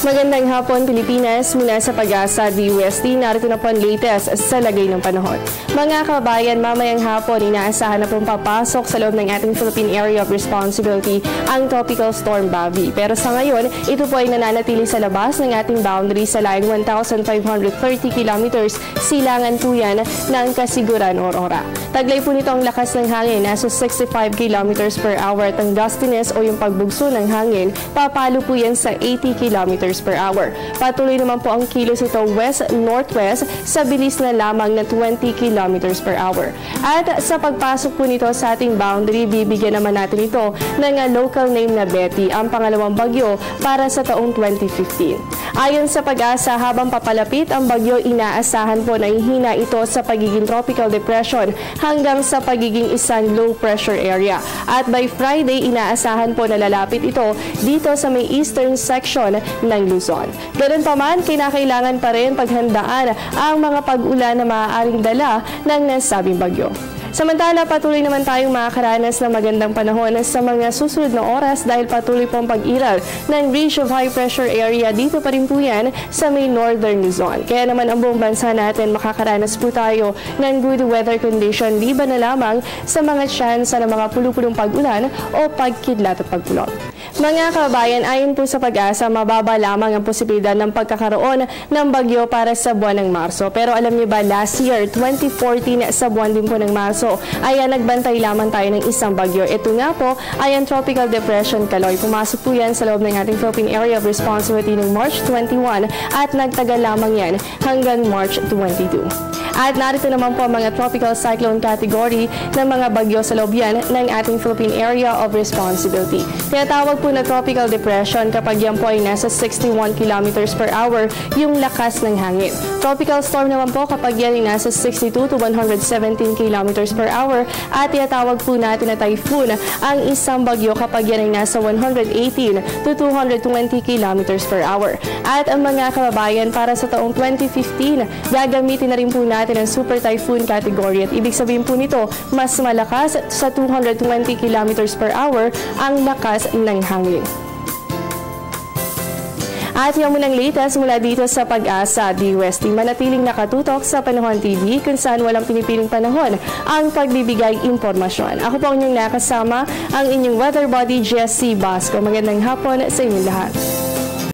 Magandang hapon, Pilipinas. Mula sa Pag-asa DUST, narito na po ang latest sa lagay ng panahon. Mga kabayan, mamayang hapon, inaasahan na pong papasok sa loob ng ating Philippine Area of Responsibility ang Tropical Storm Bobby. Pero sa ngayon, ito po ay nananatili sa labas ng ating boundary sa layong 1,530 kilometers, silangan po yan ng Kasiguran, Aurora. Taglay po nito ang lakas ng hangin, nasa 65 kilometers per hour at ang gustiness o yung pagbugso ng hangin, papalo po yan sa 80 kilometers per hour. Patuloy naman po ang kilos ito west-northwest sa bilis na lamang na 20 kilometers per hour. At sa pagpasok po nito sa ating boundary, bibigyan naman natin ito ng local name na Betty, ang pangalawang bagyo para sa taong 2015. Ayon sa Pag-asa, habang papalapit ang bagyo, inaasahan po na ihina ito sa pagiging tropical depression hanggang sa pagiging isang low pressure area. At by Friday, inaasahan po na lalapit ito dito sa may eastern section ng Luzon. Ganun pa man, kinakailangan pa rin paghandaan ang mga pag-ulan na maaaring dala ng nasabing bagyo. Samantala, patuloy naman tayong makakaranas ng magandang panahon sa mga susunod na oras dahil patuloy pong pag-iral ng ridge of high pressure area dito pa rin po yan sa may northern Luzon. Kaya naman ang buong bansa natin makakaranas po tayo ng good weather condition liban na lamang sa mga tsansa ng mga pulupulong pag-ulan o pagkidlat at pagkulog. Mga kabayan, ayon po sa Pag-asa, mababa lamang ang posibilidad ng pagkakaroon ng bagyo para sa buwan ng Marso. Pero alam niyo ba, last year, 2014, sa buwan din po ng Marso, ay nagbantay lamang tayo ng isang bagyo. Ito nga po ay ang Tropical Depression Kaloy. Pumasok po yan sa loob ng ating Philippine Area of Responsibility noong March 21 at nagtagal lamang yan hanggang March 22. At narito naman po ang mga tropical cyclone category ng mga bagyo sa loob yan ng ating Philippine Area of Responsibility. Tinatawag po na tropical depression kapag yan po ay nasa 61 kilometers per hour yung lakas ng hangin. Tropical storm naman po kapag yan ay nasa 62 to 117 kilometers per hour. At tinatawag po natin na typhoon ang isang bagyo kapag yan ay nasa 118 to 220 kilometers per hour. At ang mga kababayan, para sa taong 2015, gagamitin na rin po natin ang super typhoon category at ibig sabihin po nito, mas malakas sa 220 kilometers per hour ang lakas ng hangin. At yan mo ng latest mula dito sa Pag-asa DUST. Manatiling nakatutok sa Panahon TV kung saan walang pinipiling panahon ang pagbibigay impormasyon. Ako po ang inyong nakasama, ang inyong weather body, Jessie Basco. Magandang hapon sa inyong lahat.